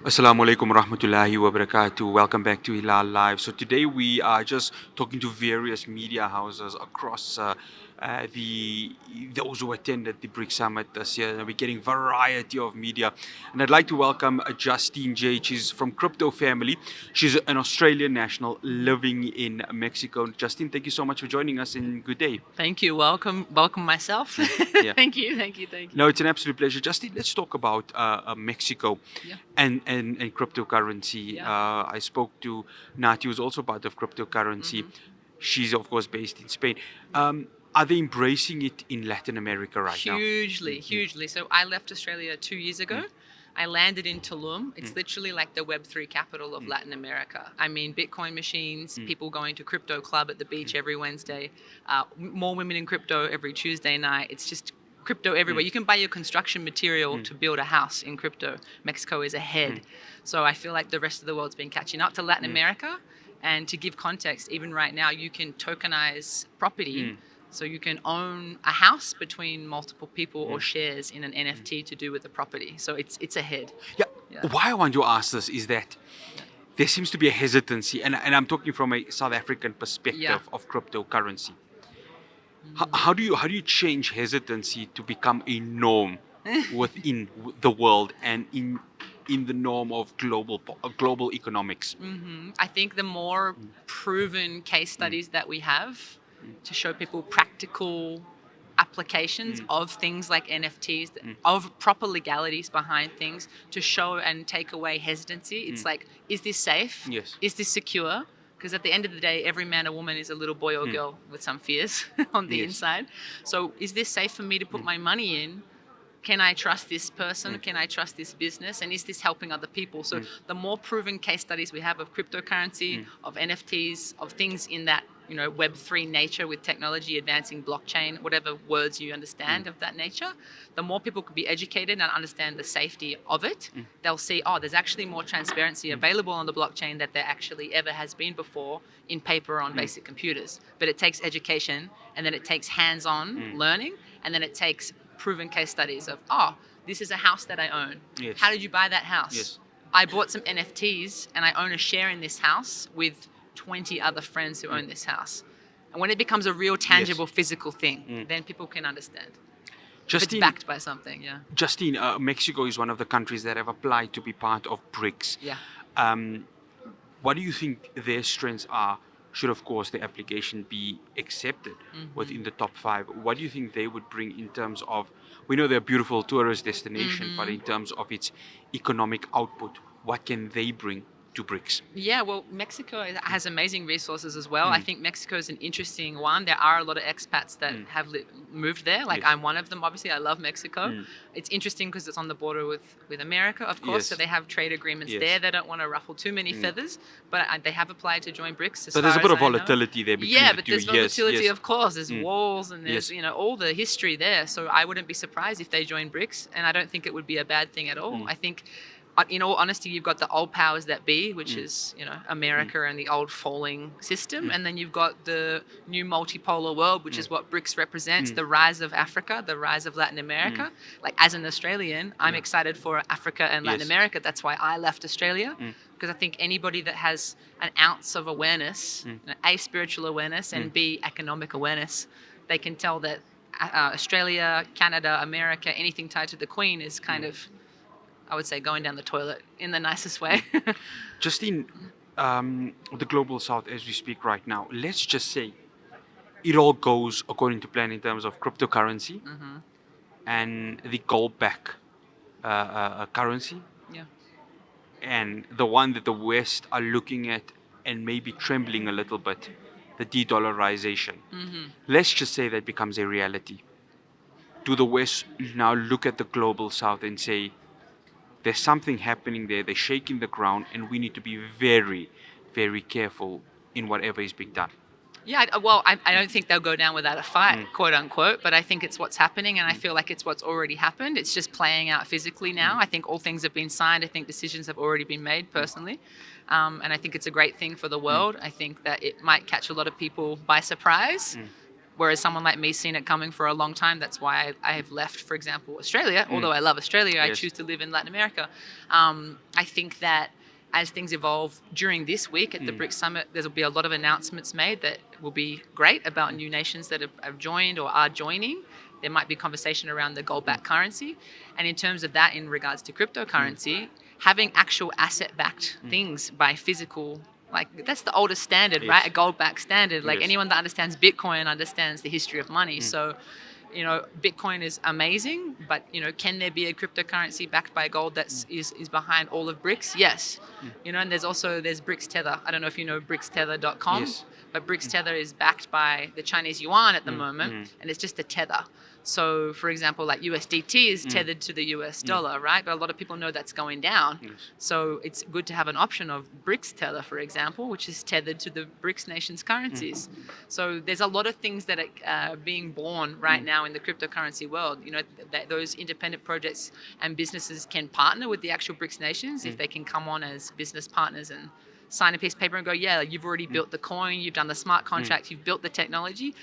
Assalamu alaikum warahmatullahi wabarakatuh. Welcome back to Hilaal Live. So today we are just talking to various media houses across the those who attended the BRICS Summit this year. And we're getting variety of media. And I'd like to welcome Justine Jade. She's from Crypto Family. She's an Australian national living in Mexico. Justine, thank you so much for joining us and good day. Thank you. Welcome myself. Yeah. Thank you. Thank you. No, it's an absolute pleasure. Justine, let's talk about Mexico Yeah. and cryptocurrency. Yeah. I spoke to Nati, who's also part of cryptocurrency. She's, of course, based in Spain. Are they embracing it in Latin America right now? Hugely. So I left Australia 2 years ago. I landed in Tulum. It's literally like the Web3 capital of Latin America. I mean, Bitcoin machines, people going to crypto club at the beach every Wednesday, more women in crypto every Tuesday night. It's just crypto everywhere. You can buy your construction material to build a house in crypto. Mexico is ahead. So I feel like the rest of the world's been catching up to Latin America. And to give context, even right now, you can tokenize property. So you can own a house between multiple people or shares in an NFT to do with the property. So it's ahead. Yeah. Yeah. Why I want to ask this is that there seems to be a hesitancy, and I'm talking from a South African perspective Yeah. of cryptocurrency. How do you change hesitancy to become a norm within the world and in the norm of global economics? I think the more proven case studies that we have to show people practical applications of things like NFTs, of proper legalities behind things to show and take away hesitancy. It's like, is this safe? Yes. Is this secure? Because at the end of the day, every man or woman is a little boy or girl with some fears on the Yes. inside. So is this safe for me to put my money in? Can I trust this person? Can I trust this business? And is this helping other people? So the more proven case studies we have of cryptocurrency, of NFTs, of things in that, Web3 nature with technology advancing blockchain, whatever words you understand of that nature, the more people can be educated and understand the safety of it. They'll see, oh, there's actually more transparency available on the blockchain that there actually ever has been before in paper on basic computers. But it takes education, and then it takes hands-on learning, and then it takes proven case studies of, this is a house that I own. Yes. How did you buy that house? Yes. I bought some NFTs and I own a share in this house with 20 other friends who own this house. And when it becomes a real tangible physical thing, then people can understand. If it's Justine, backed by something, yeah. Justine, Mexico is one of the countries that have applied to be part of BRICS. Yeah. What do you think their strengths are? Should, of course, the application be accepted within the top 5? What do you think they would bring in terms of, we know they're a beautiful tourist destination, but in terms of its economic output, what can they bring to BRICS? Yeah, well, Mexico has amazing resources as well. I think Mexico is an interesting one. There are a lot of expats that have moved there. Like, Yes. I'm one of them, obviously. I love Mexico. It's interesting because it's on the border with America, of course. Yes. So they have trade agreements Yes. there. They don't want to ruffle too many feathers, but they have applied to join BRICS. As So there's a far bit as of I know. volatility there between Yeah, the but two. there's Yes, volatility, yes. of course. There's walls and there's, Yes. all the history there. So I wouldn't be surprised if they join BRICS, and I don't think it would be a bad thing at all. I think, in all honesty, you've got the old powers that be, which is, America and the old falling system. And then you've got the new multipolar world, which is what BRICS represents, the rise of Africa, the rise of Latin America. Like, as an Australian, I'm excited for Africa and Latin Yes. America. That's why I left Australia. Because I think anybody that has an ounce of awareness, A, spiritual awareness, and B, economic awareness, they can tell that Australia, Canada, America, anything tied to the Queen is kind of, I would say, going down the toilet in the nicest way. Justine, the global south as we speak right now, let's just say it all goes according to plan in terms of cryptocurrency and the gold back currency, Yeah. and the one that the West are looking at and maybe trembling a little bit, the de-dollarization. Let's just say that becomes a reality. Do the West now look at the global south and say, there's something happening there, they're shaking the ground, and we need to be very, very careful in whatever is being done? Yeah, I don't think they'll go down without a fight, quote unquote, but I think it's what's happening, and I feel like it's what's already happened. It's just playing out physically now. I think all things have been signed. I think decisions have already been made personally. And I think it's a great thing for the world. I think that it might catch a lot of people by surprise. Whereas someone like me seen it coming for a long time. That's why I have left, for example, Australia. Although I love Australia, I Yes. choose to live in Latin America. I think that as things evolve during this week at the BRICS Summit, there will be a lot of announcements made that will be great about new nations that have joined or are joining. There might be conversation around the gold-backed currency. And in terms of that, in regards to cryptocurrency, having actual asset-backed things by physical, like that's the oldest standard, Yes. right? A gold-backed standard. Like Yes. anyone that understands Bitcoin understands the history of money. So, Bitcoin is amazing, but can there be a cryptocurrency backed by gold that's is behind all of BRICS? Yes. And there's BRICS Tether. I don't know if you know BRICSTether.com, Yes. but BRICS Tether is backed by the Chinese yuan at the moment, and it's just a tether. So, for example, like USDT is tethered to the US dollar, right? But a lot of people know that's going down. Yes. So it's good to have an option of BRICS Tether, for example, which is tethered to the BRICS nations' currencies. So there's a lot of things that are being born right now in the cryptocurrency world. That those independent projects and businesses can partner with the actual BRICS nations if they can come on as business partners and sign a piece of paper and go, yeah, you've already built the coin, you've done the smart contract, you've built the technology.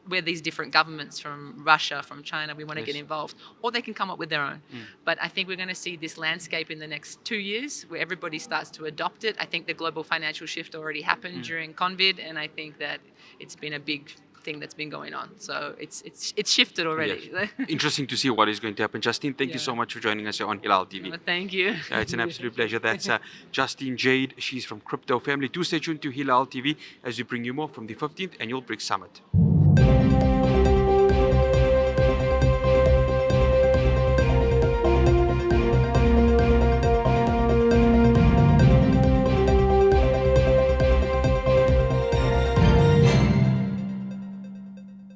We're these different governments from Russia, from China, we want to Yes. get involved. Or they can come up with their own. But I think we're going to see this landscape in the next 2 years where everybody starts to adopt it. I think the global financial shift already happened during COVID, and I think that it's been a big thing that's been going on. So it's shifted already. Yes. Interesting to see what is going to happen. Justine, thank you Yeah. so much for joining us here on Hilaal TV. Thank you. It's an absolute pleasure. That's Justine Jade. She's from Crypto Family. Do stay tuned to Hilaal TV as we bring you more from the 15th Annual BRICS Summit.